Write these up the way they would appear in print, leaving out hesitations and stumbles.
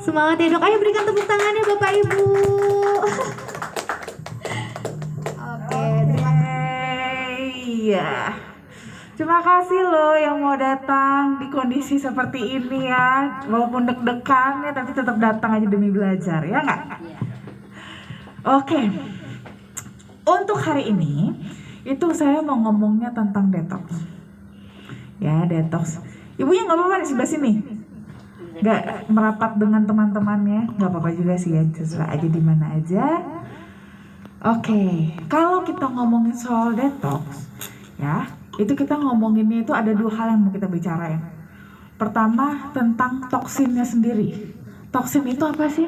Semangat ya dok, ayo berikan tepuk tangannya Bapak Ibu. Oke, Iya. Terima kasih loh yang mau datang di kondisi seperti ini ya. Walaupun deg-degan ya, tapi tetap datang aja demi belajar, ya nggak? Oke. Untuk hari ini, itu saya mau ngomongnya tentang detox. Ya, detox. Ibunya nggak apa-apa di sebelah sini. Nggak merapat dengan teman-temannya, nggak apa-apa juga sih ya, terserah aja di mana aja. Oke, kalau kita ngomongin soal detox, ya, itu kita ngomonginnya itu ada dua hal yang mau kita bicarain. Pertama, tentang toksinnya sendiri. Toksin itu apa sih?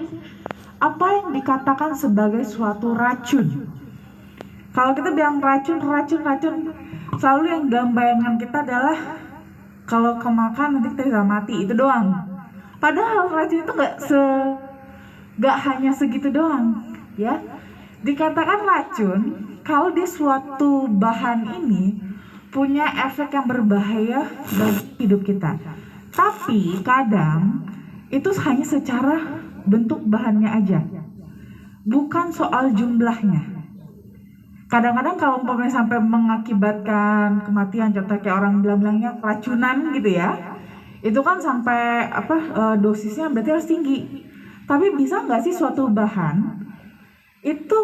Apa yang dikatakan sebagai suatu racun? Kalau kita bilang racun, selalu yang dalam bayangan kita adalah kalau kemakan nanti kita bisa mati, itu doang. Padahal racun itu nggak hanya segitu doang, ya. Dikatakan racun kalau dia suatu bahan ini punya efek yang berbahaya bagi hidup kita. Tapi kadang itu hanya secara bentuk bahannya aja, bukan soal jumlahnya. Kadang-kadang kalau umpamanya sampai mengakibatkan kematian, contoh kayak orang bilang-bilangnya keracunan gitu ya, itu kan sampai dosisnya berarti harus tinggi. Tapi bisa nggak sih suatu bahan itu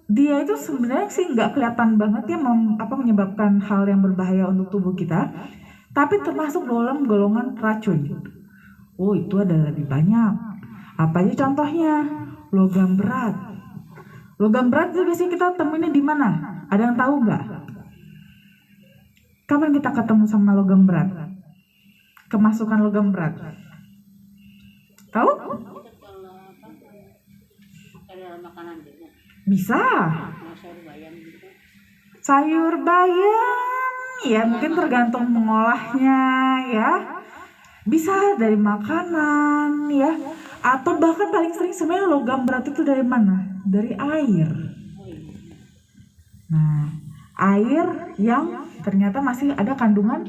dia itu sebenarnya sih nggak kelihatan banget ya menyebabkan hal yang berbahaya untuk tubuh kita, tapi termasuk dalam golongan racun. Oh, itu ada lebih banyak. Apa aja contohnya? Logam berat. Logam berat itu biasanya kita temuinnya di mana? Ada yang tahu nggak? Kapan kita ketemu sama logam berat? Kemasukan logam berat? Tahu? Bisa. Sayur bayam, ya mungkin tergantung mengolahnya ya. Bisa dari makanan ya. Atau bahkan paling sering sebenarnya logam berat itu dari mana? Dari air. Nah, air yang ternyata masih ada kandungan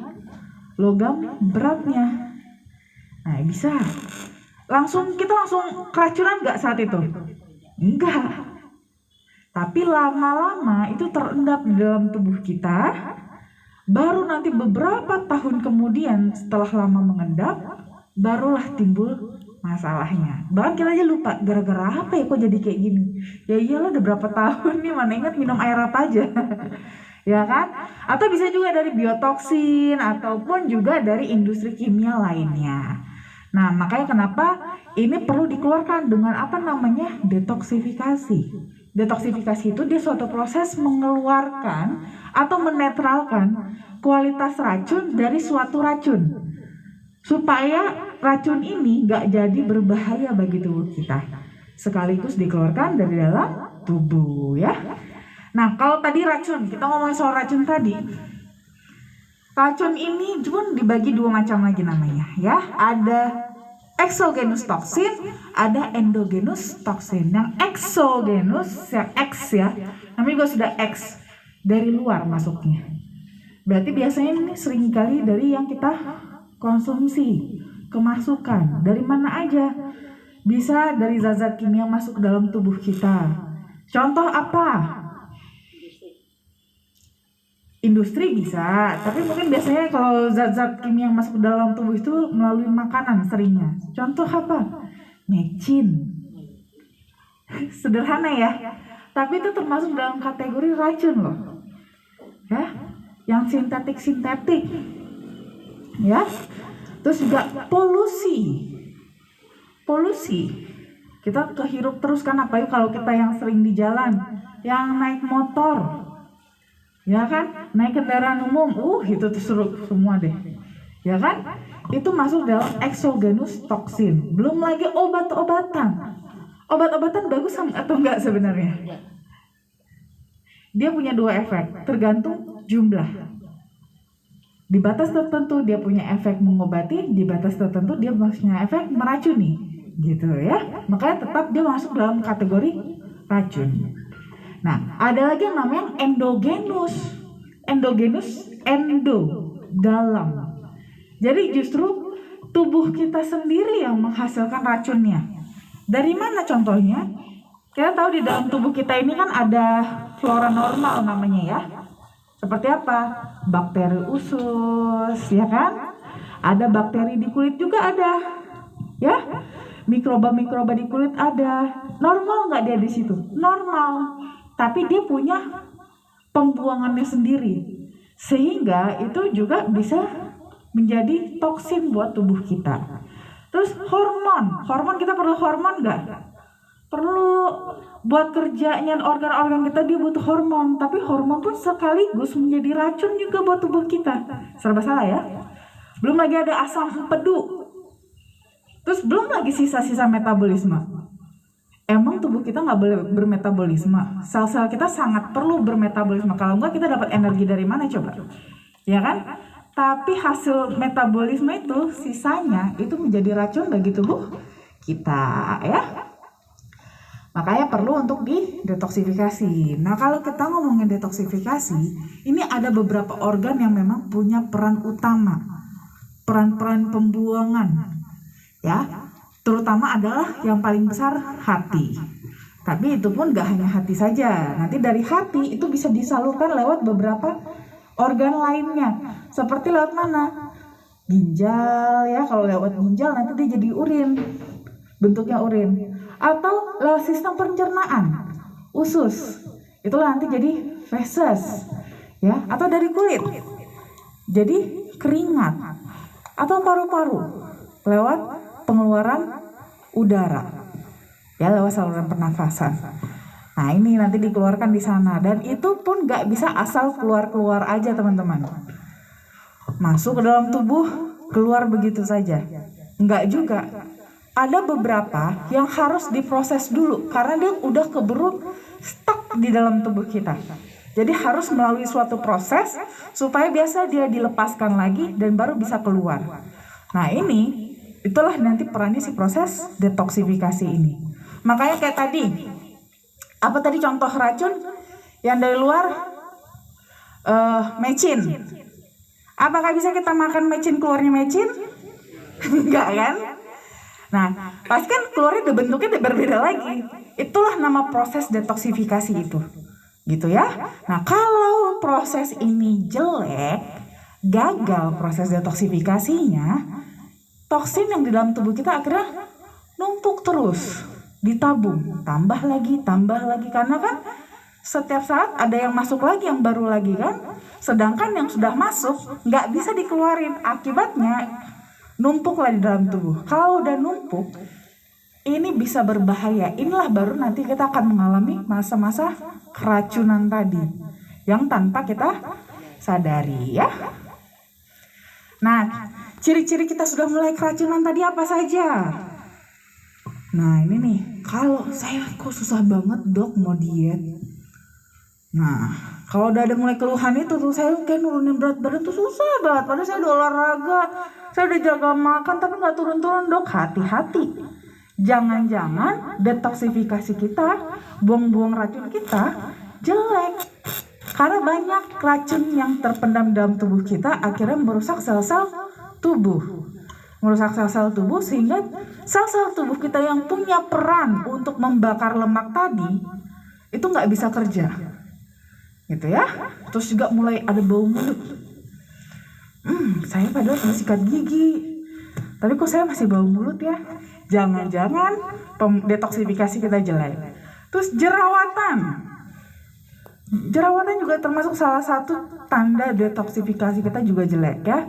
logam beratnya. Nah, bisa. Kita langsung keracunan nggak saat itu? Enggak. Tapi lama-lama itu terendap di dalam tubuh kita. Baru nanti beberapa tahun kemudian setelah lama mengendap, barulah timbul masalahnya. Bahkan kita aja lupa gara-gara apa ya kok jadi kayak gini. Ya iyalah udah berapa tahun nih, mana ingat minum air apa aja. Ya kan? Atau bisa juga dari biotoksin ataupun juga dari industri kimia lainnya. Nah, makanya kenapa ini perlu dikeluarkan dengan apa namanya detoksifikasi. Detoksifikasi itu dia suatu proses mengeluarkan atau menetralkan kualitas racun dari suatu racun supaya racun ini nggak jadi berbahaya bagi tubuh kita, sekaligus dikeluarkan dari dalam tubuh ya. Nah, kalau tadi racun, kita ngomongin soal racun tadi. Racun ini pun dibagi dua macam lagi namanya ya. Ada exogenous toxin, ada endogenous toxin. Yang exogenous, yang X ya, namanya juga sudah X, dari luar masuknya. Berarti biasanya ini sering kali dari yang kita konsumsi, kemasukan. Dari mana aja? Bisa dari zat-zat kimia masuk ke dalam tubuh kita. Contoh apa? Industri bisa, tapi mungkin biasanya kalau zat-zat kimia yang masuk ke dalam tubuh itu melalui makanan seringnya. Contoh apa? Mecin. Sederhana ya, tapi itu termasuk dalam kategori racun loh. Ya, yang sintetik. Ya. Terus juga polusi. Kita kehirup terus kan, apalagi kalau kita yang sering di jalan, yang naik motor. Ya kan, naik kendaraan umum, itu tuh seru semua deh, ya kan? Itu masuk dalam exogenous toxin. Belum lagi obat-obatan bagus atau enggak sebenarnya? Dia punya dua efek, tergantung jumlah. Di batas tertentu dia punya efek mengobati, di batas tertentu dia punya efek meracuni, gitu ya. Makanya tetap dia masuk dalam kategori racun. Nah, ada lagi yang namanya endogenous, endo, dalam. Jadi justru tubuh kita sendiri yang menghasilkan racunnya. Dari mana contohnya? Kita tahu di dalam tubuh kita ini kan ada flora normal namanya ya. Seperti apa? Bakteri usus, ya kan? Ada bakteri di kulit juga ada, ya. Mikroba-mikroba di kulit ada. Normal nggak dia di situ? Normal. Tapi dia punya pembuangannya sendiri. Sehingga itu juga bisa menjadi toksin buat tubuh kita. Terus hormon kita perlu hormon nggak? Perlu. Buat kerjanya organ-organ kita dia butuh hormon. Tapi hormon pun sekaligus menjadi racun juga buat tubuh kita. Serba salah ya. Belum lagi ada asam empedu. Terus belum lagi sisa-sisa metabolisme. Emang tubuh kita nggak boleh bermetabolisme? Sel-sel kita sangat perlu bermetabolisme. Kalau enggak kita dapat energi dari mana coba? Ya kan? Tapi hasil metabolisme itu sisanya itu menjadi racun bagi tubuh kita ya. Makanya perlu untuk didetoksifikasi. Nah kalau kita ngomongin detoksifikasi, ini ada beberapa organ yang memang punya peran utama. Peran-peran pembuangan. Ya, terutama adalah yang paling besar hati. Tapi itu pun gak hanya hati saja. Nanti dari hati itu bisa disalurkan lewat beberapa organ lainnya. Seperti lewat mana? Ginjal ya, kalau lewat ginjal nanti dia jadi urin. Bentuknya urin. Atau lewat sistem pencernaan, usus. Itulah nanti jadi feses. Ya, atau dari kulit. Jadi keringat. Atau paru-paru. Lewat pengeluaran udara. Ya, lewat saluran pernafasan. Nah, ini nanti dikeluarkan di sana. Dan itu pun gak bisa asal keluar-keluar aja teman-teman. Masuk ke dalam tubuh, keluar begitu saja. Enggak juga. Ada beberapa yang harus diproses dulu. Karena dia udah keburu stuck di dalam tubuh kita. Jadi harus melalui suatu proses supaya biasa dia dilepaskan lagi dan baru bisa keluar. Nah ini, itulah nanti perannya si proses detoksifikasi ini. Makanya kayak tadi, apa tadi contoh racun yang dari luar? Mecin. Apakah bisa kita makan mecin keluarnya mecin? Enggak kan? Nah, pasti kan keluarnya udah bentuknya udah berbeda lagi. Itulah nama proses detoksifikasi itu. Gitu ya. Nah, kalau proses ini jelek, gagal proses detoksifikasinya, toksin yang di dalam tubuh kita akhirnya numpuk terus, ditabung, tambah lagi, karena kan setiap saat ada yang masuk lagi, yang baru lagi kan, sedangkan yang sudah masuk nggak bisa dikeluarin, akibatnya numpuklah di dalam tubuh. Kalau udah numpuk, ini bisa berbahaya. Inilah baru nanti kita akan mengalami masa-masa keracunan tadi, yang tanpa kita sadari ya. Nah, ciri-ciri kita sudah mulai keracunan tadi apa saja? Nah ini nih, kalau saya kok susah banget dok mau diet. Nah kalau udah ada mulai keluhan itu tuh, saya kayak nurunin berat badan tuh susah banget. Padahal saya udah olahraga, saya udah jaga makan tapi gak turun-turun dok. Hati-hati, jangan-jangan detoksifikasi kita, buang-buang racun kita jelek. Karena banyak racun yang terpendam dalam tubuh kita akhirnya merusak sel-sel tubuh. Merusak sel-sel tubuh sehingga sel-sel tubuh kita yang punya peran untuk membakar lemak tadi itu nggak bisa kerja, gitu ya. Terus juga mulai ada bau mulut. Saya padahal sudah sikat gigi, tapi kok saya masih bau mulut ya? Jangan-jangan detoksifikasi kita jelek. Terus jerawatan juga termasuk salah satu tanda detoksifikasi kita juga jelek ya.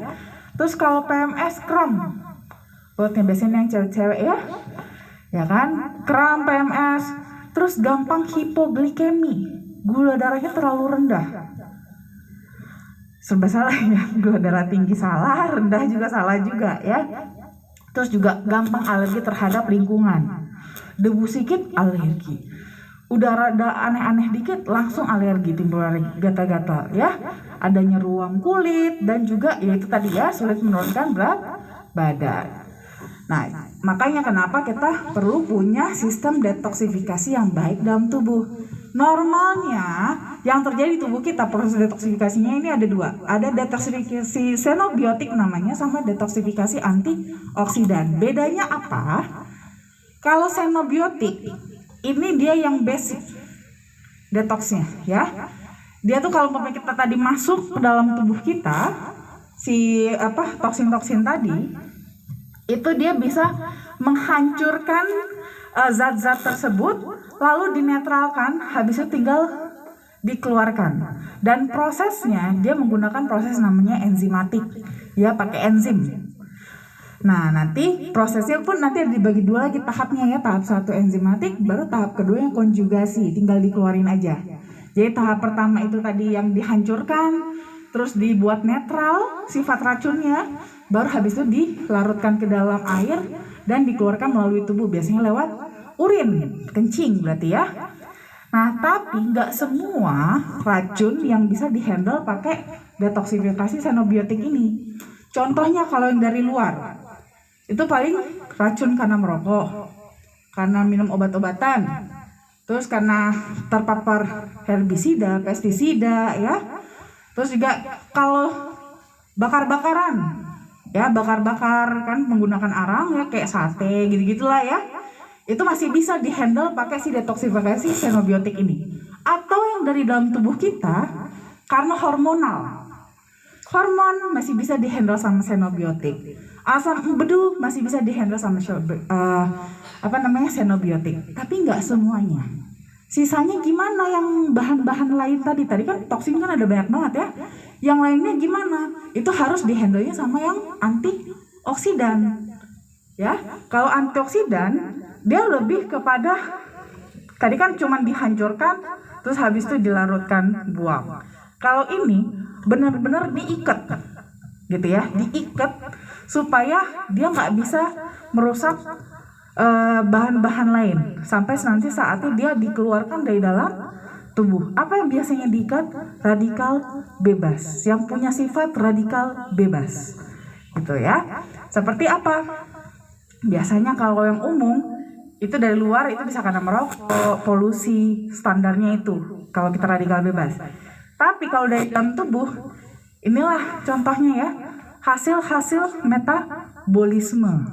Terus kalau PMS, kram, buatnya biasanya yang cewek-cewek ya kan, kram, PMS. Terus gampang hipoglikemi, gula darahnya terlalu rendah. Serba salah ya, gula darah tinggi salah, rendah juga salah juga ya. Terus juga gampang alergi terhadap lingkungan, debu sedikit alergi, udara ada aneh-aneh dikit langsung alergi, timbul gatal-gatal ya. Adanya ruam kulit dan juga yaitu tadi ya, sulit menurunkan berat badan. Nah, makanya kenapa kita perlu punya sistem detoksifikasi yang baik dalam tubuh. Normalnya yang terjadi di tubuh kita proses detoksifikasinya ini ada dua. Ada detoksifikasi xenobiotik namanya sama detoksifikasi antioksidan. Bedanya apa? Kalau xenobiotik ini dia yang basic detoksnya ya. Dia tuh kalau kita tadi masuk ke dalam tubuh kita si toksin-toksin tadi itu dia bisa menghancurkan zat-zat tersebut lalu dinetralkan, habis itu tinggal dikeluarkan. Dan prosesnya dia menggunakan proses namanya enzimatik, ya pakai enzim. Nah nanti prosesnya pun nanti dibagi dua lagi tahapnya ya, tahap 1 enzimatik, baru tahap kedua yang konjugasi, tinggal dikeluarin aja. Jadi tahap pertama itu tadi yang dihancurkan, terus dibuat netral sifat racunnya, baru habis itu dilarutkan ke dalam air dan dikeluarkan melalui tubuh, biasanya lewat urin, kencing berarti ya. Nah tapi nggak semua racun yang bisa dihandle pakai detoksifikasi xenobiotik ini. Contohnya kalau yang dari luar itu paling racun karena merokok, karena minum obat-obatan, terus karena terpapar herbisida, pestisida ya. Terus juga kalau bakar-bakaran ya, bakar-bakar kan menggunakan arang ya, kayak sate gitu-gitulah ya, itu masih bisa dihandle pakai si detoksifikasi xenobiotik ini. Atau yang dari dalam tubuh kita karena hormonal, hormon masih bisa dihandle sama xenobiotik. Asam empedu masih bisa dihandle sama xenobiotik. Tapi nggak semuanya. Sisanya gimana yang bahan-bahan lain tadi? Tadi kan toksin kan ada banyak banget ya. Yang lainnya gimana? Itu harus dihandle-nya sama yang antioksidan. Ya, kalau antioksidan dia lebih kepada tadi kan cuma dihancurkan terus habis itu dilarutkan, buang. Kalau ini benar-benar diikat gitu ya, diikat supaya dia nggak bisa merusak bahan-bahan lain sampai nanti saatnya dia dikeluarkan dari dalam tubuh. Apa yang biasanya diikat? Radikal bebas, yang punya sifat radikal bebas gitu ya. Seperti apa? Biasanya kalau yang umum itu dari luar itu bisa karena merokok, polusi, standarnya itu kalau kita radikal bebas. Tapi kalau dari dalam tubuh, inilah contohnya ya, hasil-hasil metabolisme.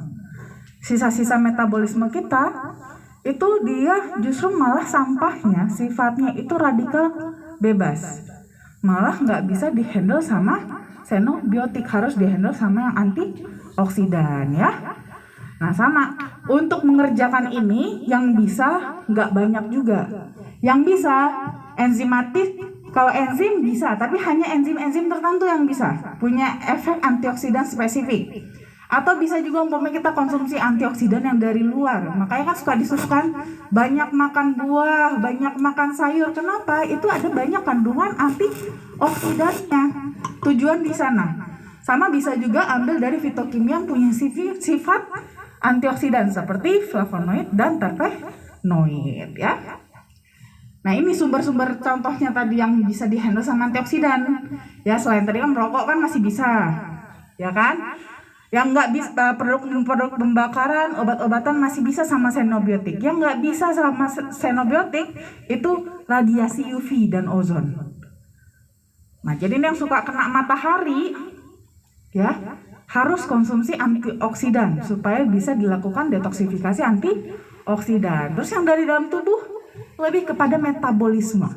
Sisa-sisa metabolisme kita itu dia justru malah sampahnya sifatnya itu radikal bebas, malah nggak bisa dihandle sama xenobiotik, harus dihandle sama yang antioksidan ya. Nah sama, untuk mengerjakan ini yang bisa nggak banyak juga. Yang bisa enzimatik, kalau enzim bisa, tapi hanya enzim-enzim tertentu yang bisa punya efek antioksidan spesifik. Atau bisa juga umpamanya kita konsumsi antioksidan yang dari luar. Makanya kan suka disuruhkan banyak makan buah, banyak makan sayur. Kenapa? Itu ada banyak kandungan antioksidannya. Tujuan di sana. Sama bisa juga ambil dari fitokimia yang punya sifat antioksidan seperti flavonoid dan terpenoid ya. Nah ini sumber-sumber contohnya tadi yang bisa dihandle sama antioksidan. Ya selain tadi kan merokok kan masih bisa, ya kan? Yang nggak bisa produk pembakaran, obat-obatan masih bisa sama xenobiotik. Yang nggak bisa sama xenobiotik itu radiasi UV dan ozon. Nah jadi ini yang suka kena matahari ya harus konsumsi antioksidan supaya bisa dilakukan detoksifikasi antioksidan. Terus yang dari dalam tubuh lebih kepada metabolisme.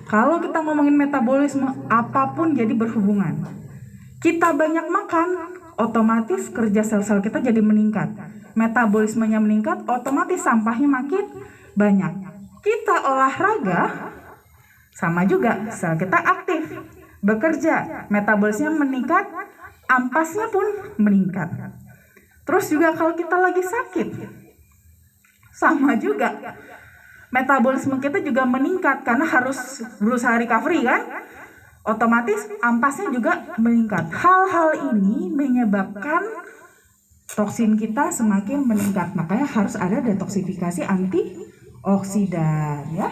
Kalau kita ngomongin metabolisme, apapun jadi berhubungan. Kita banyak makan, otomatis kerja sel-sel kita jadi meningkat. Metabolismenya meningkat, otomatis sampahnya makin banyak. Kita olahraga, sama juga, sel kita aktif, bekerja, metabolismenya meningkat, ampasnya pun meningkat. Terus juga kalau kita lagi sakit, sama juga. Metabolisme kita juga meningkat karena harus berusaha recovery kan? Otomatis ampasnya juga meningkat. Hal-hal ini menyebabkan toksin kita semakin meningkat. Makanya harus ada detoksifikasi antioksidan ya.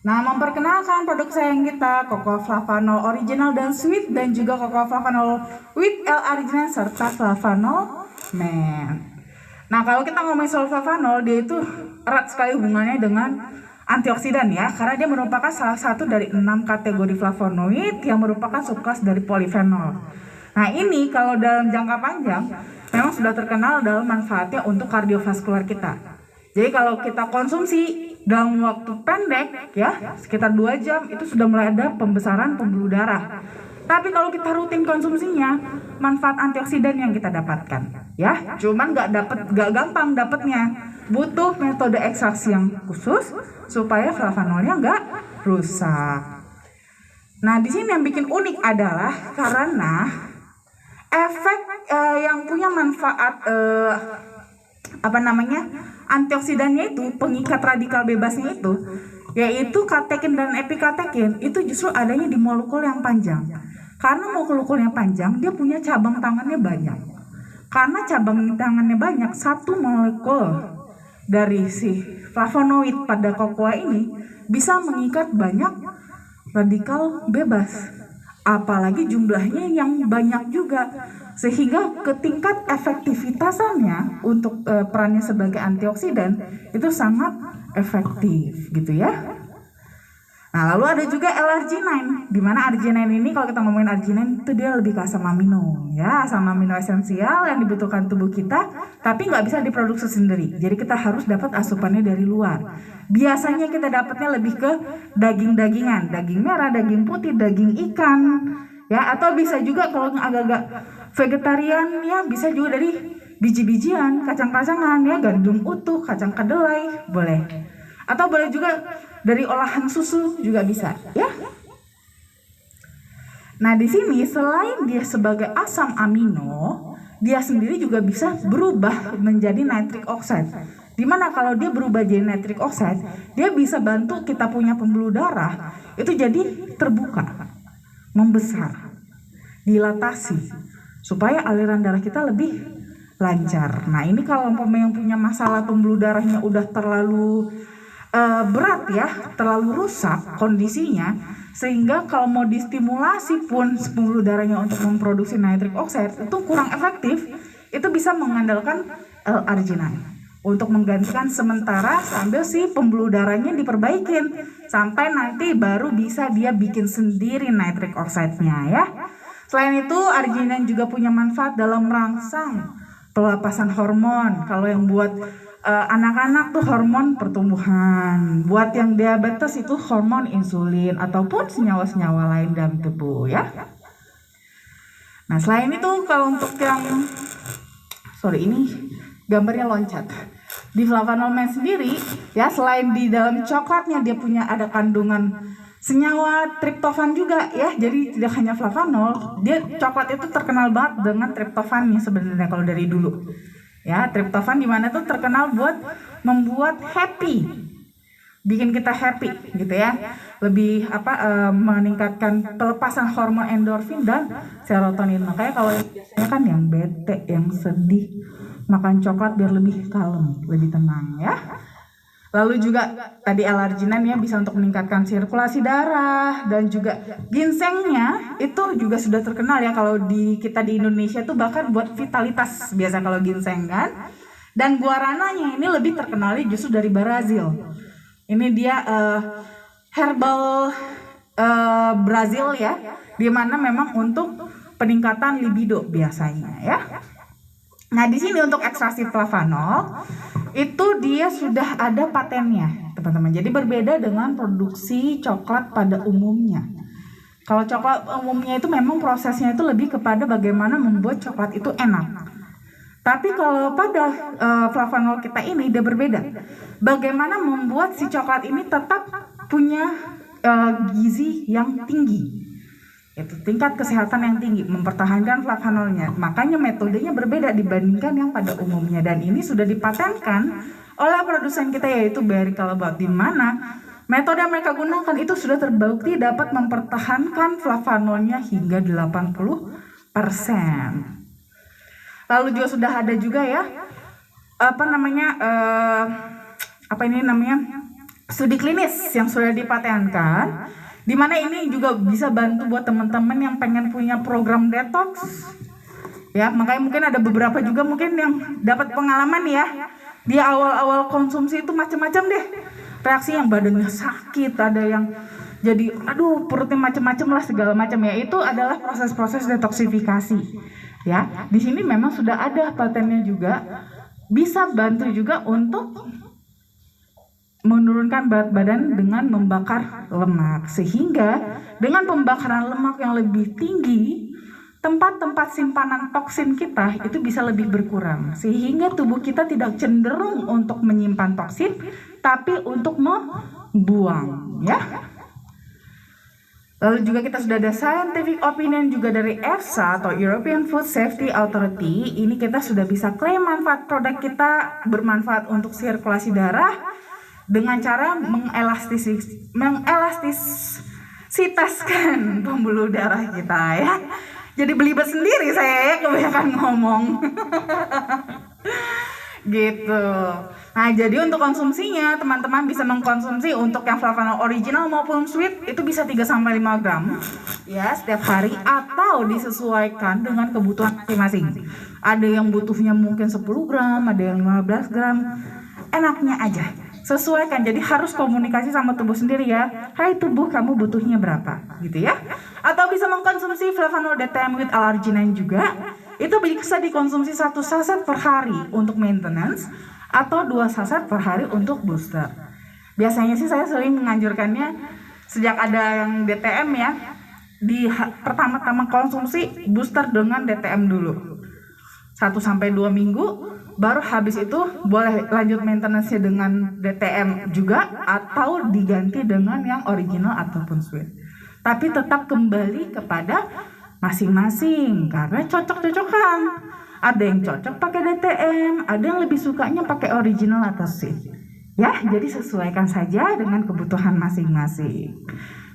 Nah, memperkenalkan produk sayang kita, Cocoa Flavanol Original dan Sweet, dan juga Cocoa Flavanol with L-arginine serta Flavanol Men. Nah, kalau kita ngomongin soal flavanol, dia itu erat sekali hubungannya dengan antioksidan ya, karena dia merupakan salah satu dari 6 kategori flavonoid yang merupakan subkelas dari polifenol. Nah ini kalau dalam jangka panjang memang sudah terkenal dalam manfaatnya untuk kardiovaskular kita. Jadi kalau kita konsumsi dalam waktu pendek ya, sekitar 2 jam itu sudah mulai ada pembesaran pembuluh darah. Tapi kalau kita rutin konsumsinya, manfaat antioksidan yang kita dapatkan ya, cuman nggak gampang dapatnya, butuh metode ekstraksi yang khusus supaya flavanolnya nggak rusak. Nah di sini yang bikin unik adalah karena efek yang punya manfaat antioksidannya itu, pengikat radikal bebasnya itu, yaitu katekin dan epikatekin, itu justru adanya di molekul yang panjang. Karena molekul yang panjang, dia punya cabang tangannya banyak. Karena cabang tangannya banyak, satu molekul dari si flavonoid pada kokoa ini bisa mengikat banyak radikal bebas. Apalagi jumlahnya yang banyak juga, sehingga tingkat efektivitasannya untuk perannya sebagai antioksidan itu sangat efektif gitu ya. Nah lalu ada juga L-arginine, di mana arginine ini kalau kita ngomongin arginine itu dia lebih ke asam amino ya, asam amino esensial yang dibutuhkan tubuh kita, tapi nggak bisa diproduksi sendiri. Jadi kita harus dapat asupannya dari luar. Biasanya kita dapatnya lebih ke daging-dagingan, daging merah, daging putih, daging ikan ya, atau bisa juga kalau agak-agak vegetarian ya bisa juga dari biji-bijian, kacang-kacangan ya, gandum utuh, kacang kedelai boleh, atau boleh juga dari olahan susu juga bisa ya. Nah di sini selain dia sebagai asam amino, dia sendiri juga bisa berubah menjadi nitric oxide. Dimana kalau dia berubah jadi nitric oxide, dia bisa bantu kita punya pembuluh darah itu jadi terbuka, membesar, dilatasi, supaya aliran darah kita lebih lancar. Nah ini kalau yang punya masalah pembuluh darahnya udah terlalu berat ya, terlalu rusak kondisinya, sehingga kalau mau distimulasi pun pembuluh darahnya untuk memproduksi nitric oxide itu kurang efektif, itu bisa mengandalkan L-arginine untuk menggantikan sementara sambil si pembuluh darahnya diperbaikin sampai nanti baru bisa dia bikin sendiri nitric oxide-nya ya. Selain itu arginine juga punya manfaat dalam merangsang pelepasan hormon. Kalau yang buat anak-anak tuh hormon pertumbuhan, buat yang diabetes itu hormon insulin ataupun senyawa-senyawa lain dalam tubuh ya. Nah selain itu kalau untuk yang ini gambarnya loncat di flavanol man sendiri ya, selain di dalam coklatnya dia punya ada kandungan senyawa triptofan juga ya, jadi tidak hanya flavanol, dia coklat itu terkenal banget dengan triptofannya sebenarnya kalau dari dulu. Ya, triptofan di mana tuh terkenal buat membuat happy, bikin kita happy gitu ya, lebih meningkatkan pelepasan hormon endorfin dan serotonin. Makanya kalau biasanya kan yang bete, yang sedih, makan coklat biar lebih kalem, lebih tenang ya. Lalu juga tadi L-arginine ya bisa untuk meningkatkan sirkulasi darah, dan juga ginsengnya itu juga sudah terkenal ya kalau kita di Indonesia tuh bahkan buat vitalitas biasa kalau ginseng kan. Dan guarananya ini lebih terkenalnya justru dari Brazil. Ini dia herbal Brazil ya, di mana memang untuk peningkatan libido biasanya ya. Nah di sini untuk ekstraksi flavanol itu dia sudah ada patennya teman-teman. Jadi berbeda dengan produksi coklat pada umumnya. Kalau coklat umumnya itu memang prosesnya itu lebih kepada bagaimana membuat coklat itu enak. Tapi kalau pada flavanol kita ini dia berbeda. Bagaimana membuat si coklat ini tetap punya gizi yang tinggi. Itu tingkat kesehatan yang tinggi, mempertahankan flavanolnya. Makanya metodenya berbeda dibandingkan yang pada umumnya, dan ini sudah dipatenkan oleh produsen kita yaitu Berry Callebaut, di mana metode yang mereka gunakan itu sudah terbukti dapat mempertahankan flavanolnya hingga 80%. Lalu juga sudah ada juga ya studi klinis yang sudah dipatenkan, di mana ini juga bisa bantu buat teman-teman yang pengen punya program detox ya. Makanya mungkin ada beberapa juga mungkin yang dapat pengalaman ya, dia awal-awal konsumsi itu macam-macam deh, reaksi yang badannya sakit, ada yang jadi aduh perutnya macam-macam lah segala macam ya. Itu adalah proses-proses detoksifikasi. Ya, di sini memang sudah ada patennya juga, bisa bantu juga untuk menurunkan berat badan dengan membakar lemak. Sehingga dengan pembakaran lemak yang lebih tinggi, tempat-tempat simpanan toksin kita itu bisa lebih berkurang. Sehingga tubuh kita tidak cenderung untuk menyimpan toksin, tapi untuk membuang, ya. Lalu juga kita sudah ada scientific opinion juga dari EFSA atau European Food Safety Authority. Ini kita sudah bisa klaim manfaat produk kita bermanfaat untuk sirkulasi darah dengan cara mengelastisasitaskan pembuluh darah kita ya. Jadi belibet sendiri saya ya, kebanyakan ngomong. Gitu. Nah, jadi untuk konsumsinya teman-teman bisa mengkonsumsi untuk yang flavanol original maupun sweet itu bisa 3-5 gram ya setiap hari, atau disesuaikan dengan kebutuhan masing-masing. Ada yang butuhnya mungkin 10 gram, ada yang 15 gram. Enaknya aja. Sesuaikan. Jadi harus komunikasi sama tubuh sendiri ya. Hai tubuh, kamu butuhnya berapa gitu ya. Atau bisa mengkonsumsi flavanol DTM with L-arginine juga. Itu bisa dikonsumsi 1 saset per hari untuk maintenance atau 2 saset per hari untuk booster. Biasanya sih saya sering menganjurkannya sejak ada yang DTM ya, pertama-tama konsumsi booster dengan DTM dulu 1-2 minggu, baru habis itu boleh lanjut maintenance-nya dengan DTM juga atau diganti dengan yang original ataupun sweet. Tapi tetap kembali kepada masing-masing karena cocok-cocokan. Ada yang cocok pakai DTM, ada yang lebih sukanya pakai original atau sweet. Ya, jadi sesuaikan saja dengan kebutuhan masing-masing.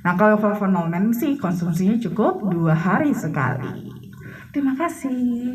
Nah, kalau flavanol men sih konsumsinya cukup 2 hari sekali. Terima kasih.